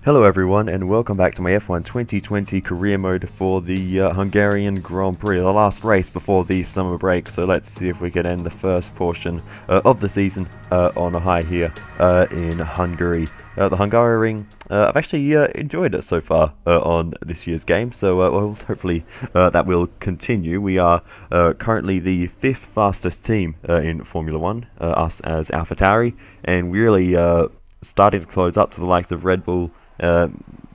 Hello everyone and welcome back to my F1 2020 career mode for the Hungarian Grand Prix, the last race before the summer break. So let's see if we can end the first portion of the season on a high here in Hungary. The Hungaroring, I've actually enjoyed it so far on this year's game, so well, hopefully that will continue. We are currently the 5th fastest team in Formula 1, us as AlphaTauri, and we're really starting to close up to the likes of Red Bull,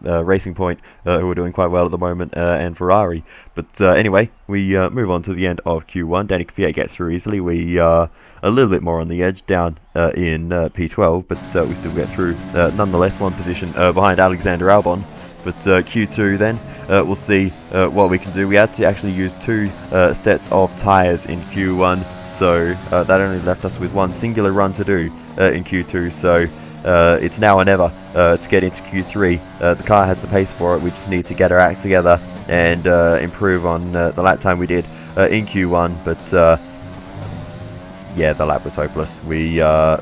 Racing Point, who are doing quite well at the moment, and Ferrari. But anyway, we move on to the end of Q1. Danny Kvyat gets through easily. We are a little bit more on the edge down in P12, but we still get through nonetheless, one position behind Alexander Albon. But Q2 then, we'll see what we can do. We had to actually use 2 sets of tyres in Q1, so that only left us with one singular run to do in Q2, so it's now or never to get into Q3. The car has the pace for it. We just need to get our act together and improve on the lap time we did in Q1. But yeah, the lap was hopeless. We were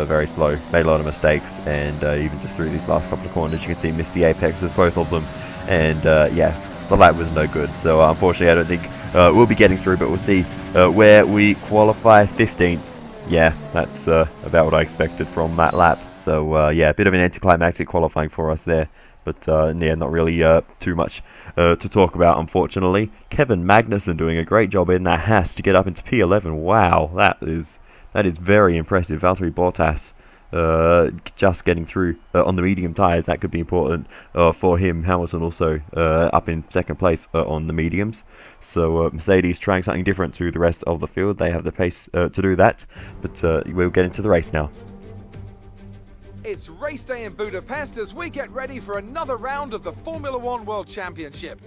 very slow, made a lot of mistakes, and even just through these last couple of corners, you can see missed the apex with both of them. And yeah, the lap was no good. So unfortunately, I don't think we'll be getting through. But we'll see where we qualify. 15th. Yeah, that's about what I expected from that lap. So yeah, a bit of an anticlimactic qualifying for us there. But yeah, not really too much to talk about, unfortunately. Kevin Magnussen doing a great job in that Haas to get up into P11. Wow, that is very impressive. Valtteri Bottas just getting through on the medium tyres. That could be important for him. Hamilton also up in 2nd place on the mediums. So Mercedes trying something different to the rest of the field. They have the pace to do that. But we'll get into the race now. It's race day in Budapest as we get ready for another round of the Formula 1 World Championship.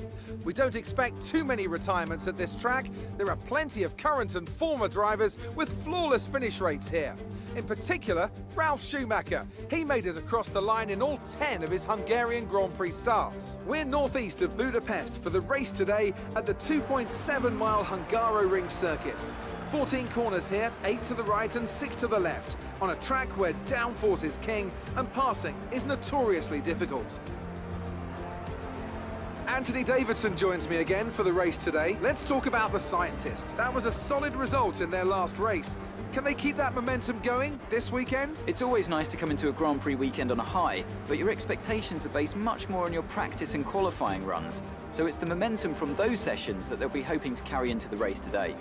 We don't expect too many retirements at this track. There are plenty of current and former drivers with flawless finish rates here. In particular, Ralf Schumacher. He made it across the line in all 10 of his Hungarian Grand Prix starts. We're northeast of Budapest for the race today at the 2.7-mile Hungaroring circuit. 14 corners here, 8 to the right and 6 to the left, on a track where downforce is king and passing is notoriously difficult. Anthony Davidson joins me again for the race today. Let's talk about the scientist. That was a solid result in their last race. Can they keep that momentum going this weekend? It's always nice to come into a Grand Prix weekend on a high, but your expectations are based much more on your practice and qualifying runs. So it's the momentum from those sessions that they'll be hoping to carry into the race today.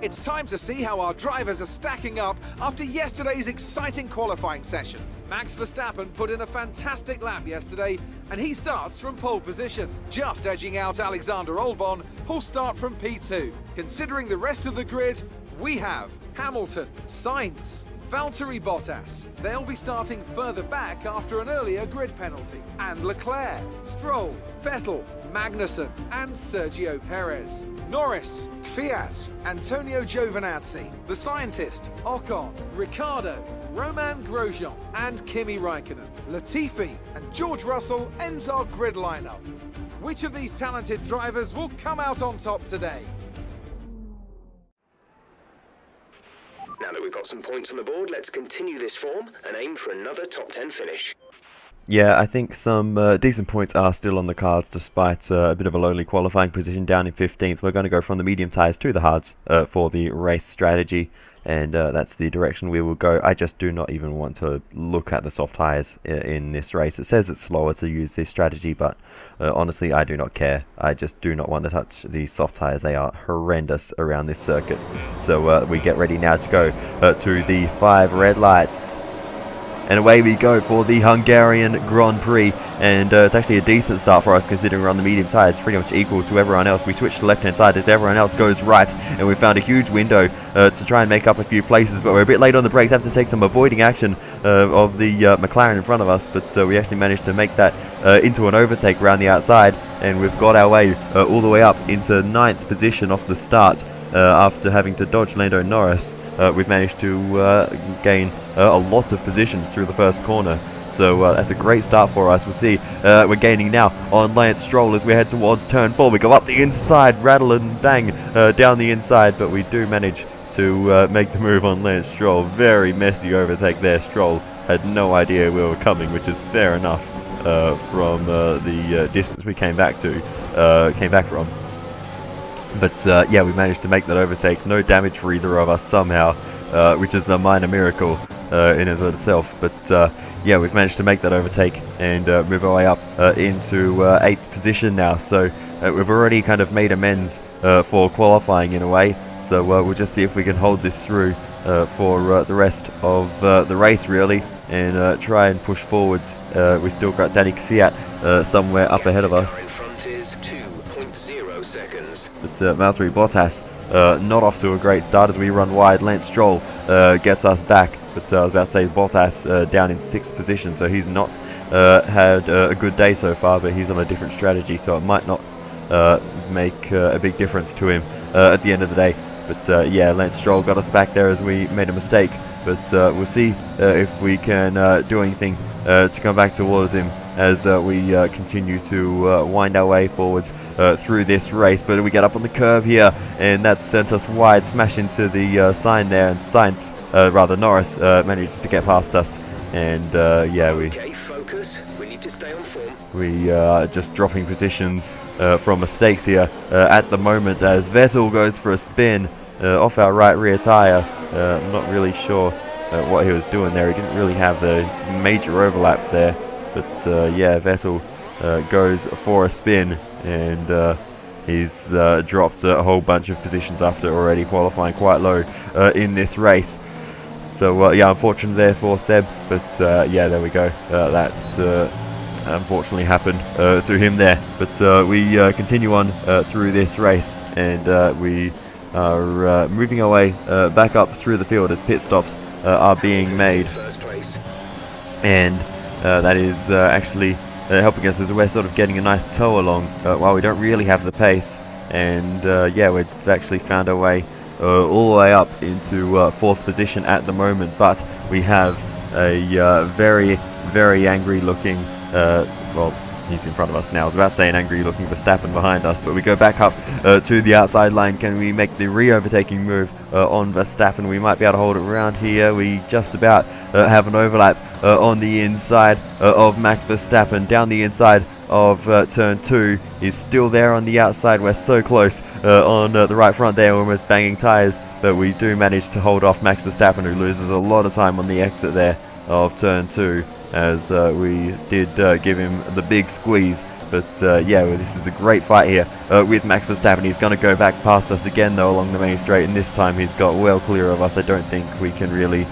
It's time to see how our drivers are stacking up after yesterday's exciting qualifying session. Max Verstappen put in a fantastic lap yesterday, and he starts from pole position, just edging out Alexander Albon, who'll start from P2. Considering the rest of the grid, we have Hamilton, SAINZ, Valtteri Bottas. They'll be starting further back after an earlier grid penalty. And Leclerc, Stroll, Vettel, Magnussen and Sergio Perez. Norris, Kvyat, Antonio Giovinazzi, the scientist, Ocon, Ricciardo, Roman Grosjean and Kimi Raikkonen. Latifi and George Russell ends our grid lineup. Which of these talented drivers will come out on top today? Now that we've got some points on the board, let's continue this form and aim for another top 10 finish. Yeah, I think some decent points are still on the cards despite a bit of a lonely qualifying position down in 15th. We're going to go from the medium tyres to the hards for the race strategy, and that's the direction we will go. I just do not even want to look at the soft tyres in this race. It says it's slower to use this strategy, but honestly, I do not care. I just do not want to touch these soft tyres. They are horrendous around this circuit. So we get ready now to go to the 5 red lights. And away we go for the Hungarian Grand Prix, and it's actually a decent start for us considering we're on the medium tyres, pretty much equal to everyone else. We switch to the left-hand side as everyone else goes right, and we found a huge window to try and make up a few places, but we're a bit late on the brakes, have to take some avoiding action of the McLaren in front of us, but we actually managed to make that into an overtake around the outside, and we've got our way all the way up into 9th position off the start after having to dodge Lando Norris. We've managed to gain a lot of positions through the first corner. So that's a great start for us. We'll see. We're gaining now on Lance Stroll as we head towards turn 4. We go up the inside, rattle and bang down the inside, but we do manage to make the move on Lance Stroll. Very messy overtake there. Stroll had no idea we were coming, which is fair enough from the distance we came back from. But yeah, we managed to make that overtake. No damage for either of us somehow, which is a minor miracle in and of itself. But yeah, we've managed to make that overtake and move our way up into 8th position now. So we've already kind of made amends for qualifying in a way. So we'll just see if we can hold this through for the rest of the race, really, and try and push forwards. We still got Danny Kvyat somewhere up ahead of us. But Valtteri Bottas not off to a great start as we run wide. Lance Stroll gets us back, but I was about to say Bottas down in 6th position, so he's not had a good day so far, but he's on a different strategy, so it might not make a big difference to him at the end of the day. But yeah, Lance Stroll got us back there as we made a mistake, but we'll see if we can do anything to come back towards him as we continue to wind our way forwards through this race. But we get up on the curb here, and that sent us wide, smash into the sign there, and SAINZ, rather Norris, manages to get past us. And yeah, we need to stay on form. We are just dropping positions from mistakes here at the moment as Vettel goes for a spin off our right rear tyre. I'm not really sure what he was doing there. He didn't really have the major overlap there. But yeah, Vettel goes for a spin, and he's dropped a whole bunch of positions after already qualifying quite low in this race. So yeah, unfortunate there for Seb, but yeah, there we go. That unfortunately happened to him there. But we continue on through this race, and we are moving our way back up through the field as pit stops are being made. And that is actually helping us as we're sort of getting a nice tow along while we don't really have the pace. And yeah, we've actually found our way all the way up into 4th position at the moment, but we have a very, very angry looking, well, he's in front of us now. I was about to say an angry looking Verstappen behind us, but we go back up to the outside line. Can we make the re-overtaking move on Verstappen? We might be able to hold it around here. We just about have an overlap on the inside of Max Verstappen. Down the inside of turn 2 is still there on the outside. We're so close on the right front there, almost banging tyres, but we do manage to hold off Max Verstappen, who loses a lot of time on the exit there of turn 2, as we did give him the big squeeze. But yeah, well, this is a great fight here with Max Verstappen. He's going to go back past us again though along the main straight, and this time he's got well clear of us. I don't think we can really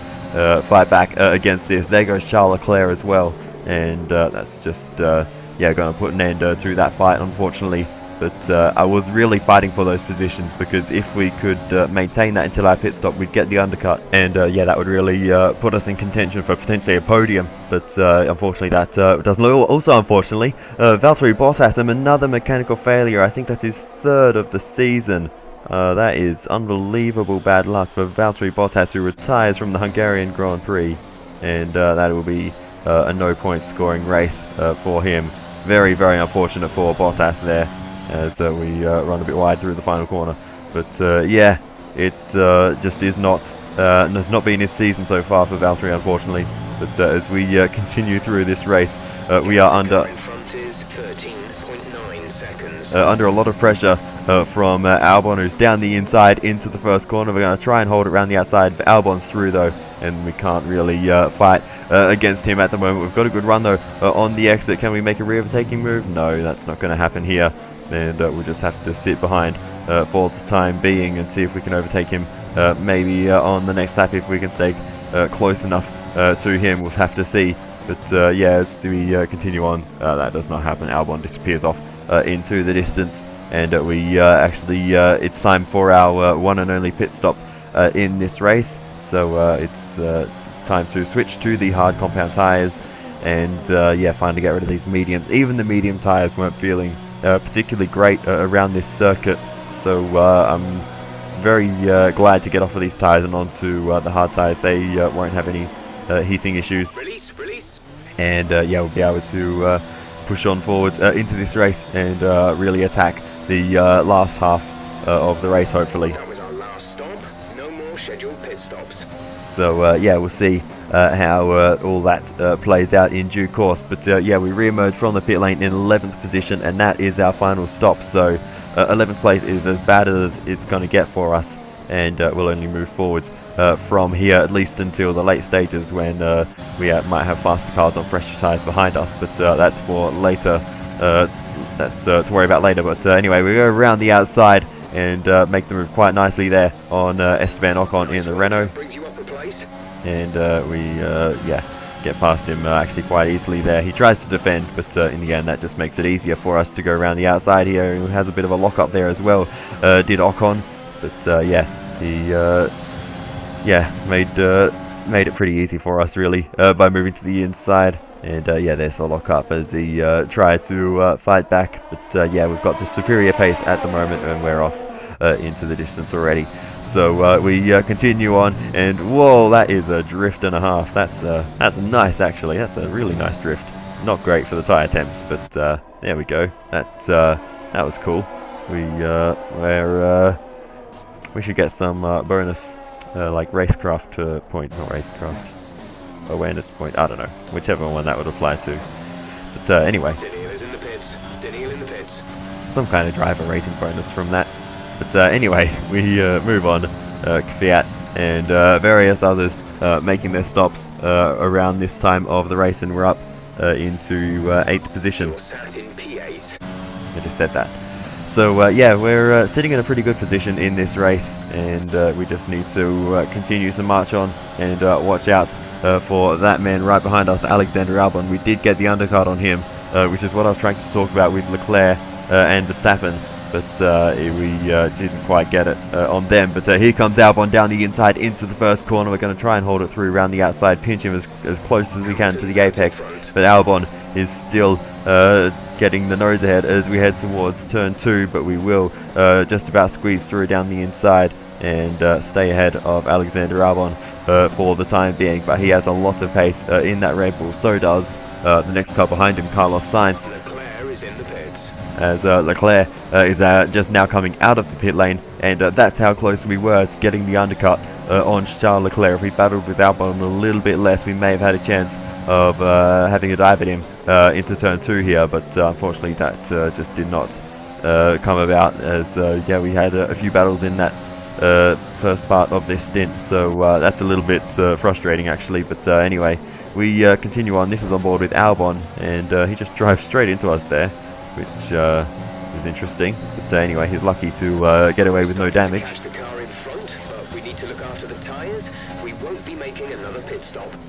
fight back against this. There goes Charles Leclerc as well, and that's just yeah, going to put an end to that fight, unfortunately. But I was really fighting for those positions, because if we could maintain that until our pit stop, we'd get the undercut, and yeah, that would really put us in contention for potentially a podium. But unfortunately that doesn't look. Also unfortunately, Valtteri Bottas, another mechanical failure. I think that's his 3rd of the season. That is unbelievable bad luck for Valtteri Bottas, who retires from the Hungarian Grand Prix, and that will be a no point scoring race for him. Very, very unfortunate for Bottas there, as we run a bit wide through the final corner. But yeah, it just is not has not been his season so far for Valtteri, unfortunately. But as we continue through this race, we are under a lot of pressure from ALBON, who's down the inside into the first corner. We're going to try and hold it around the outside. ALBON's through though, and we can't really fight against him at the moment. We've got a good run though on the exit. Can we make a re-overtaking move? No, that's not going to happen here, and we'll just have to sit behind for the time being and see if we can overtake him maybe on the next lap, if we can stay close enough to him. We'll have to see. But yeah, as we continue on, that does not happen. ALBON disappears off into the distance, and we actually it's time for our one and only pit stop in this race. So it's time to switch to the hard compound tyres, and yeah, finally get rid of these mediums. Even the medium tyres weren't feeling particularly great around this circuit, so I'm very glad to get off of these tyres and onto the hard tyres. They won't have any heating issues. Release. And yeah, we'll be able to push on forwards into this race and really attack the last half of the race, hopefully. That was our last stop. No more So yeah, we'll see how all that plays out in due course. But yeah, we re-emerge from the pit lane in 11th position, and that is our final stop. So 11th place is as bad as it's going to get for us, and we'll only move forwards from here, at least until the late stages when we might have faster cars on fresher tyres behind us. But that's for later. That's to worry about later. But anyway, we go around the outside and make the move quite nicely there on Esteban OCON in the Renault. And we yeah, get past him actually quite easily there. He tries to defend, but in the end that just makes it easier for us to go around the outside here. He has a bit of a lock-up there as well, did OCON. But yeah, he yeah, made it pretty easy for us really by moving to the inside. And yeah, there's the lock-up as he tried to fight back. But yeah, we've got the superior pace at the moment, and we're off into the distance already. So we continue on, and whoa, that is a drift and a half. That's nice actually. That's a really nice drift. Not great for the tyre temps, but there we go. That was cool. We should get some bonus like racecraft point, not racecraft, awareness point. I don't know, whichever one that would apply to. But anyway, some kind of driver rating bonus from that. But anyway, we move on. Fiat and various others making their stops around this time of the race, and we're up into 8th position. I just said that. So yeah, we're sitting in a pretty good position in this race, and we just need to continue to march on and watch out for that man right behind us, Alexander Albon. We did get the undercut on him, which is what I was trying to talk about with Leclerc and Verstappen. But we didn't quite get it on them. But here comes Albon down the inside into the first corner. We're going to try and hold it through around the outside, pinch him as close as we can to the apex. But Albon is still getting the nose ahead as we head towards turn 2. But we will just about squeeze through down the inside and stay ahead of Alexander Albon for the time being. But he has a lot of pace in that Red Bull. So does the next car behind him, Carlos Sainz. As Leclerc is just now coming out of the pit lane, and that's how close we were to getting the undercut on Charles Leclerc. If we battled with Albon a little bit less, we may have had a chance of having a dive at him into turn 2 here, but unfortunately that just did not come about, as yeah, we had a few battles in that first part of this stint, so that's a little bit frustrating actually. But anyway, we continue on. This is on board with Albon, and he just drives straight into us there, which is interesting. But anyway, he's lucky to get away with no damage.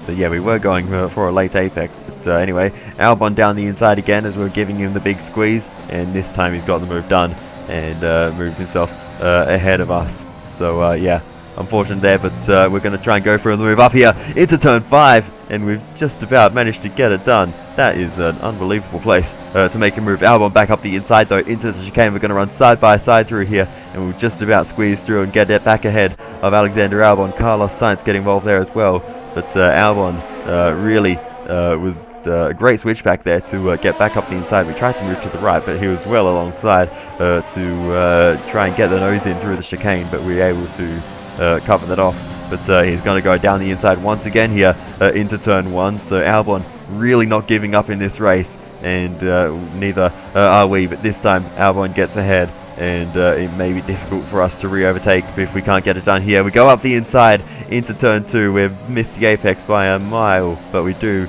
So yeah, we were going for a late apex, but anyway, Albon down the inside again as we're giving him the big squeeze, and this time he's got the move done and moves himself ahead of us. So yeah, unfortunate there, but we're going to try and go for the move up here into turn 5, and we've just about managed to get it done. That is an unbelievable place to make a move. Albon back up the inside though into the chicane. We're going to run side by side through here, and we'll just about squeeze through and get it back ahead of Alexander Albon. Carlos Sainz get involved there as well, but Albon really was a great switch back there to get back up the inside. We tried to move to the right, but he was well alongside to try and get the nose in through the chicane, but we were able to cover that off. But he's going to go down the inside once again here into turn 1. So Albon really not giving up in this race, and neither are we. But this time Albon gets ahead, and it may be difficult for us to re-overtake if we can't get it done here. We go up the inside into turn 2. We've missed the apex by a mile, but we do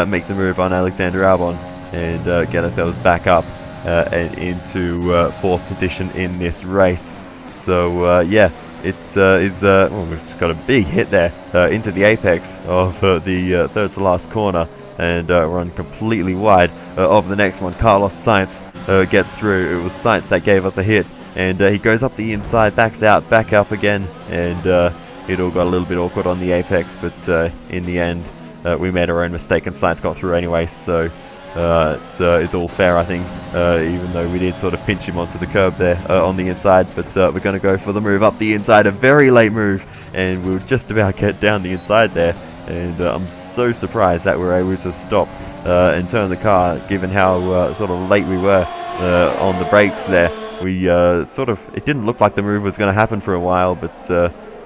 make the move on Alexander Albon and get ourselves back up and into 4th position in this race. So yeah, it is well, we've just got a big hit there into the apex of the third to last corner, and run completely wide of the next one. Carlos Sainz gets through. It was Sainz that gave us a hit, and he goes up the inside, backs out, back up again, and it all got a little bit awkward on the apex, but in the end we made our own mistake and Sainz got through anyway. So it's all fair, I think, even though we did sort of pinch him onto the curb there on the inside. But we're going to go for the move up the inside, a very late move, and we'll just about get down the inside there. And I'm so surprised that we're able to stop and turn the car, given how sort of late we were on the brakes there. We it didn't look like the move was going to happen for a while, but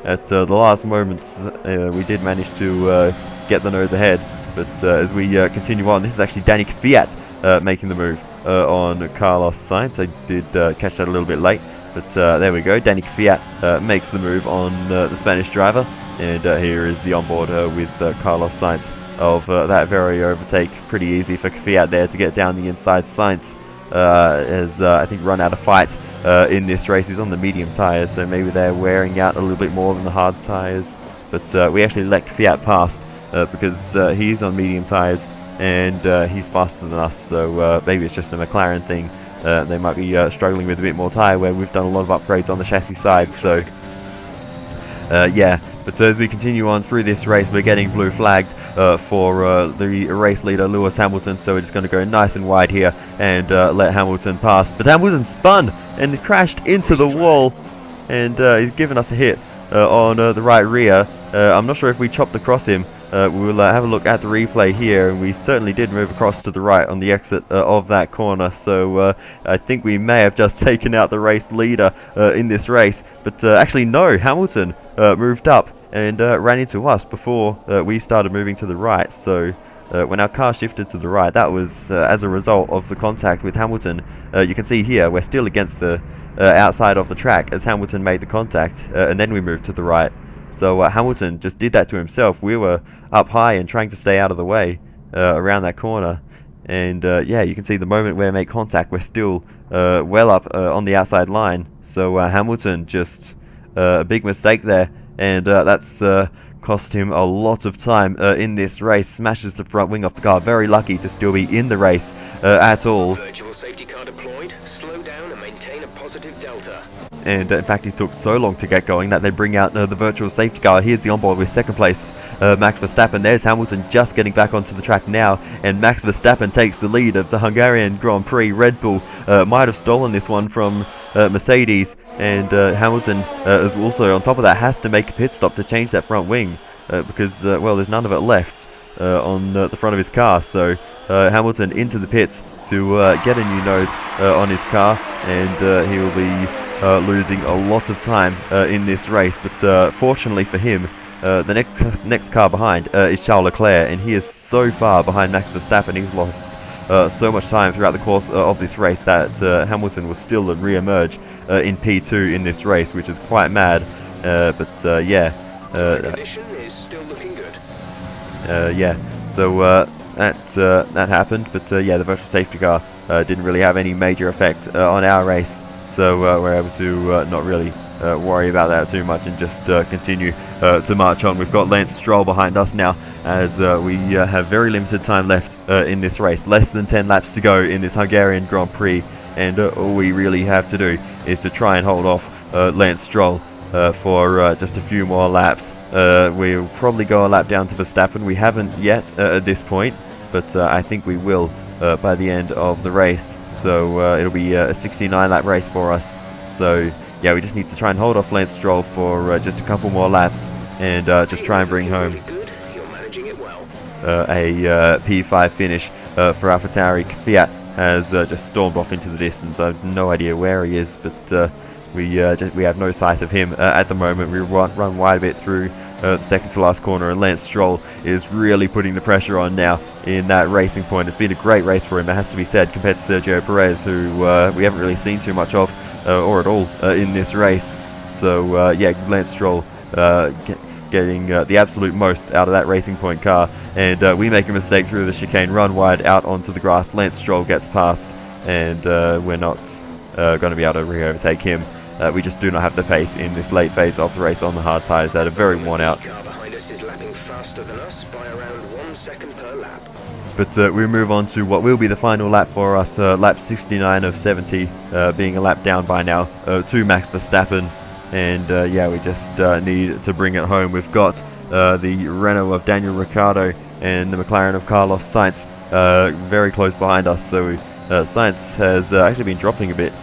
At the last moments, we did manage to get the nose ahead. But as we continue on, this is actually Danny Kvyat making the move on Carlos Sainz. I did catch that a little bit late. But there we go, Danny Kvyat makes the move on the Spanish driver. And here is the onboard with Carlos Sainz of that very overtake. Pretty easy for Kvyat there to get down the inside. Sainz has, I think, run out of fight in this race. He's on the medium tyres, so maybe they're wearing out a little bit more than the hard tyres. But we actually let Kvyat past because he's on medium tyres and he's faster than us. So maybe it's just a McLaren thing. They might be struggling with a bit more tyre where we've done a lot of upgrades on the chassis side. So yeah, but as we continue on through this race, we're getting blue flagged for the race leader Lewis Hamilton. So we're just going to go nice and wide here and let Hamilton pass. But Hamilton spun and crashed into the wall, and he's given us a hit on the right rear. I'm not sure if we chopped across him. We'll have a look at the replay here, and we certainly did move across to the right on the exit of that corner. So I think we may have just taken out the race leader in this race. But actually no, Hamilton moved up and ran into us before we started moving to the right. So when our car shifted to the right, that was as a result of the contact with Hamilton. You can see here we're still against the outside of the track as Hamilton made the contact, and then we moved to the right. So Hamilton just did that to himself. We were up high and trying to stay out of the way around that corner. And yeah, you can see the moment we make contact, we're still well up on the outside line. So Hamilton just a big mistake there. And that's cost him a lot of time in this race. Smashes the front wing off the car. Very lucky to still be in the race at all. Virtual safety car deployed. Slow down and maintain a positive delta. And in fact, it took so long to get going that they bring out the virtual safety car. Here's the onboard with second place, Max Verstappen. There's Hamilton just getting back onto the track now, and Max Verstappen takes the lead of the Hungarian Grand Prix. Red Bull might have stolen this one from Mercedes, and Hamilton is also on top of that has to make a pit stop to change that front wing because well, there's none of it left on the front of his car. So Hamilton into the pits to get a new nose on his car, and he will be losing a lot of time in this race. But fortunately for him, the next car behind is Charles Leclerc, and he is so far behind Max Verstappen. He's lost so much time throughout the course of this race that Hamilton will still re-emerge in P2 in this race, which is quite mad. But yeah, the condition is still looking good. yeah, so that happened. But yeah, the virtual safety car didn't really have any major effect on our race. So we're able to not really worry about that too much and just continue to march on. We've got Lance Stroll behind us now as we have very limited time left in this race. Less than 10 laps to go in this Hungarian Grand Prix, and all we really have to do is to try and hold off Lance Stroll for just a few more laps. We'll probably go a lap down to Verstappen. We haven't yet at this point, but I think we will by the end of the race. So it'll be a 69 lap race for us. So yeah, we just need to try and hold off Lance Stroll for just a couple more laps and just try and bring home a P5 finish for AlphaTauri. Kvyat has just stormed off into the distance. I have no idea where he is, but we have no sight of him at the moment. We run wide a bit through the second to last corner, and Lance Stroll is really putting the pressure on now in that racing point. It's been a great race for him, it has to be said, compared to Sergio Perez, who we haven't really seen too much of or at all in this race. So yeah, Lance Stroll getting the absolute most out of that racing point car, and we make a mistake through the chicane, run wide out onto the grass. Lance Stroll gets past, and we're not going to be able to re-overtake him. We just do not have the pace in this late phase of the race on the hard tyres that are very worn out. The car behind us is lapping faster than us by around 1 second per lap. But we move on to what will be the final lap for us, lap 69 of 70, being a lap down by now to Max Verstappen. And yeah, we just need to bring it home. We've got the Renault of Daniel Ricciardo and the McLaren of Carlos Sainz very close behind us. So Sainz has actually been dropping a bit.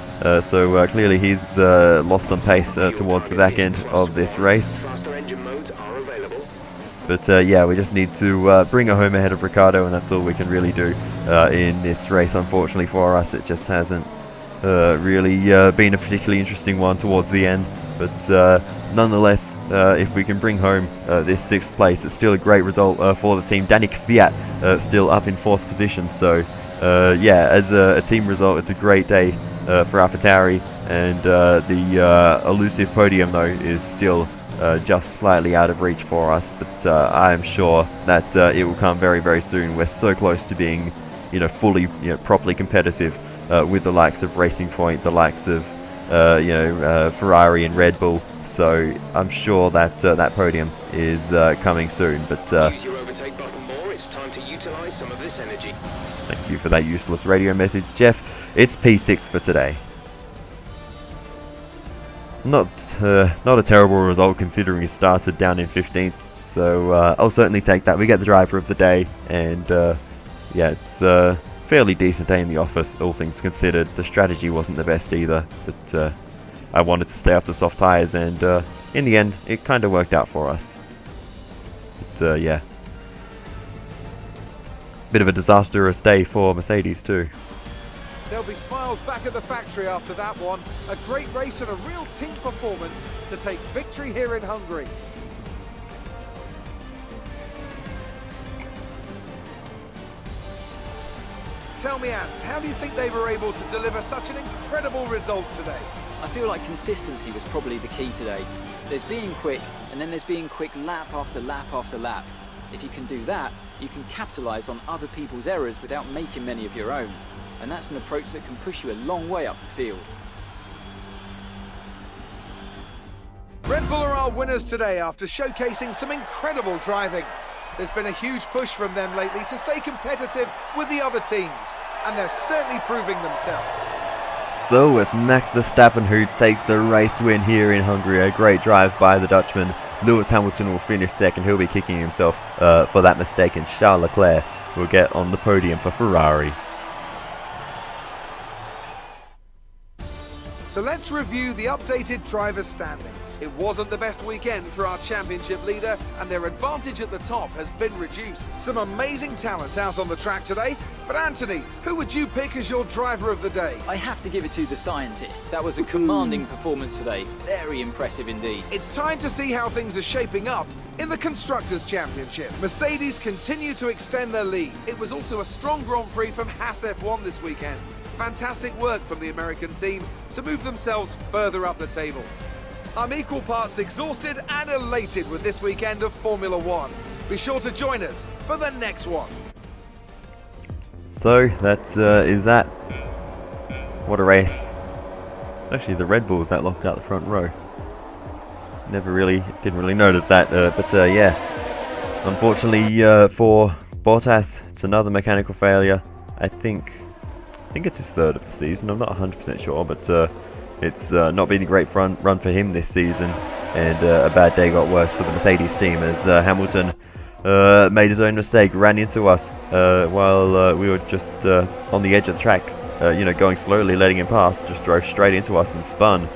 So clearly he's lost some pace towards the back end of this race. Faster engine modes are available. But yeah, we just need to bring it home ahead of Ricciardo, and that's all we can really do in this race. Unfortunately for us, it just hasn't really been a particularly interesting one towards the end. But nonetheless, if we can bring home this 6th place, it's still a great result for the team. Danik Fiat still up in 4th position, so yeah, as a team result, it's a great day for AlphaTauri, and the elusive podium though is still just slightly out of reach for us, but I am sure that it will come very, very soon. We're so close to being, fully, properly competitive with the likes of Racing Point, the likes of, Ferrari and Red Bull. So I'm sure that that podium is coming soon. But use your overtake button more. It's time to utilize some of this energy. Thank you for that useless radio message, Jeff. It's P6 for today. Not a terrible result considering he started down in 15th. So I'll certainly take that. We get the driver of the day, and yeah, it's fairly decent day in the office, all things considered. The strategy wasn't the best either, but I wanted to stay off the soft tyres, and in the end, it kind of worked out for us. But yeah, bit of a disastrous day for Mercedes too. There'll be smiles back at the factory after that one. A great race and a real team performance to take victory here in Hungary. Tell me, Ant, how do you think they were able to deliver such an incredible result today? I feel like consistency was probably the key today. There's being quick, and then there's being quick lap after lap after lap. If you can do that, you can capitalise on other people's errors without making many of your own. And that's an approach that can push you a long way up the field. Red Bull are our winners today after showcasing some incredible driving. There's been a huge push from them lately to stay competitive with the other teams, and they're certainly proving themselves. So it's Max Verstappen who takes the race win here in Hungary. A great drive by the Dutchman. Lewis Hamilton will finish second. He'll be kicking himself for that mistake, and Charles Leclerc will get on the podium for Ferrari. So let's review the updated driver standings. It wasn't the best weekend for our championship leader, and their advantage at the top has been reduced. Some amazing talent out on the track today, but Anthony, who would you pick as your driver of the day? I have to give it to the scientist. That was a commanding performance today. Very impressive indeed. It's time to see how things are shaping up in the Constructors' Championship. Mercedes continue to extend their lead. It was also a strong Grand Prix from Haas F1 this weekend. Fantastic work from the American team to move themselves further up the table. I'm equal parts exhausted and elated with this weekend of Formula One. Be sure to join us for the next one. So that is that. What a race. Actually, the Red Bulls that locked out the front row. Didn't really notice that, but yeah. Unfortunately for Bottas, it's another mechanical failure. I think it's his third of the season. I'm not 100% sure, but it's not been a great run for him this season, and a bad day got worse for the Mercedes team as Hamilton made his own mistake, ran into us while we were just on the edge of the track, going slowly, letting him pass, just drove straight into us and spun.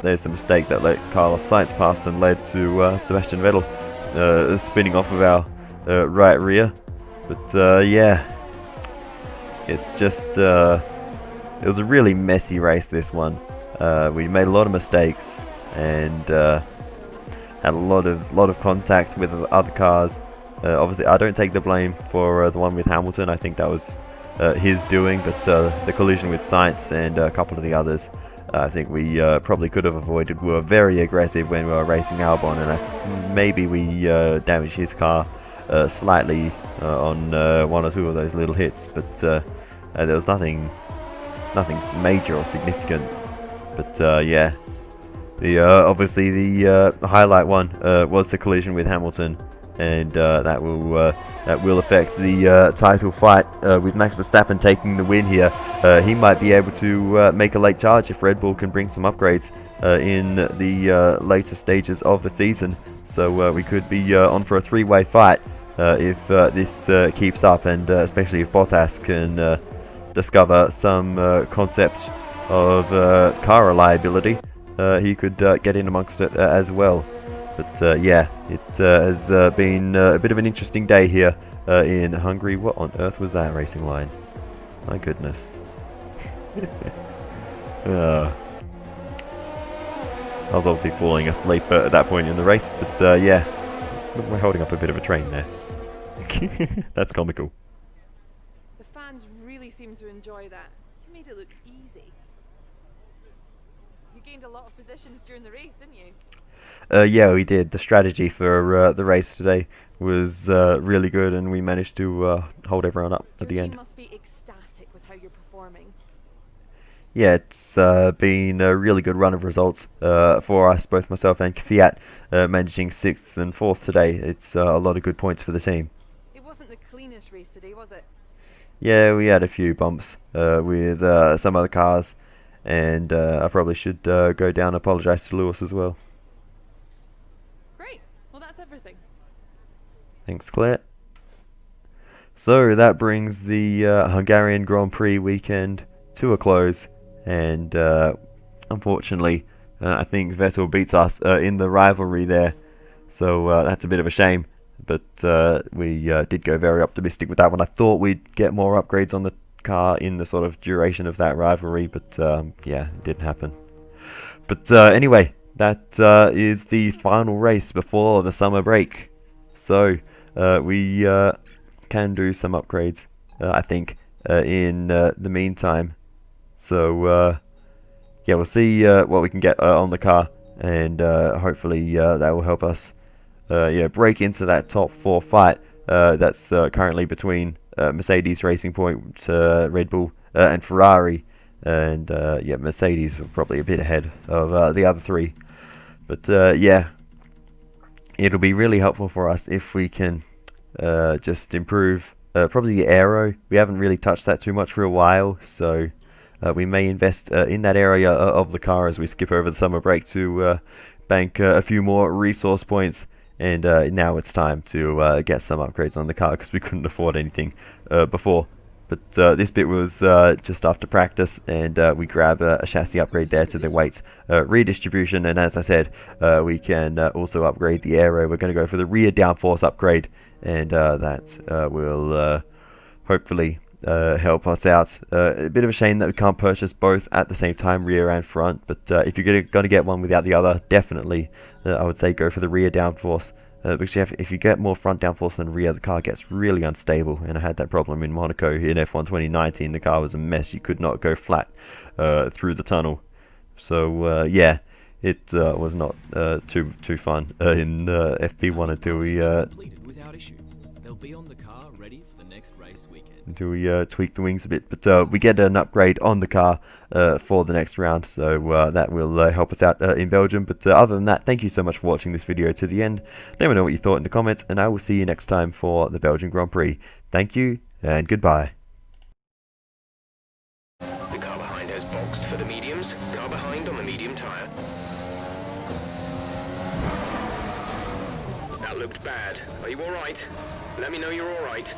There's the mistake that let Carlos Sainz pass and led to Sebastian Vettel spinning off of our right rear. But yeah, it's just it was a really messy race, this one. We made a lot of mistakes and had a lot of contact with other cars. Obviously, I don't take the blame for the one with Hamilton. I think that was his doing, but the collision with Sainz and a couple of the others, I think we probably could have avoided. We were very aggressive when we were racing Albon, and maybe we damaged his car slightly on one or two of those little hits, but there was nothing major or significant. But yeah, obviously the highlight one was the collision with Hamilton, and that will affect the title fight with Max Verstappen taking the win here. He might be able to make a late charge if Red Bull can bring some upgrades in the later stages of the season. So we could be on for a three-way fight if this keeps up, and especially if Bottas can discover some concept of car reliability, he could get in amongst it as well. But yeah, it has been a bit of an interesting day here in Hungary. What on earth was that racing line? My goodness. I was obviously falling asleep at that point in the race, but yeah, we're holding up a bit of a train there. That's comical. The fans really seem to enjoy that. You made it look easy. You gained a lot of positions during the race, didn't you? Yeah, we did. The strategy for the race today was really good, and we managed to hold everyone up at the Your end. team must be ecstatic with how you're performing. Yeah, it's been a really good run of results for us, both myself and Kvyat, managing 6th and 4th today. It's a lot of good points for the team. It wasn't the cleanest race today, was it? Yeah, we had a few bumps with some other cars, and I probably should go down and apologise to Lewis as well. Great. Well, that's everything. Thanks, Claire. So that brings the Hungarian Grand Prix weekend to a close, and unfortunately I think Vettel beats us in the rivalry there, so that's a bit of a shame, but we did go very optimistic with that one. I thought we'd get more upgrades on the car in the sort of duration of that rivalry, but yeah, it didn't happen. But anyway, that is the final race before the summer break, so we can do some upgrades I think in the meantime. So yeah, we'll see what we can get on the car, and hopefully that will help us yeah, break into that top 4 fight that's currently between Mercedes Racing Point, Red Bull and Ferrari, and yeah, Mercedes are probably a bit ahead of the other 3, but yeah, it'll be really helpful for us if we can just improve probably the aero. We haven't really touched that too much for a while, so we may invest in that area of the car as we skip over the summer break to bank a few more resource points, and now it's time to get some upgrades on the car because we couldn't afford anything before. But this bit was just after practice, and we grab a chassis upgrade there to the weight redistribution, and as I said, we can also upgrade the aero. We're going to go for the rear downforce upgrade, and that will hopefully help us out. A bit of a shame that we can't purchase both at the same time, rear and front, but if you're going to get one without the other, definitely I would say go for the rear downforce, because if you get more front downforce than rear, the car gets really unstable, and I had that problem in Monaco in F1 2019. The car was a mess. You could not go flat through the tunnel, so yeah, it was not too fun in FP1 until we without issue. They'll be on the car ready for the next race weekend. until we tweak the wings a bit, but we get an upgrade on the car for the next round, so that will help us out in Belgium. But other than that, thank you so much for watching this video to the end. Let me know what you thought in the comments, and I will see you next time for the Belgian Grand Prix. Thank you, and goodbye. The car behind has boxed for the mediums. Car behind on the medium tyre. That looked bad. Are you alright? Let me know you're alright.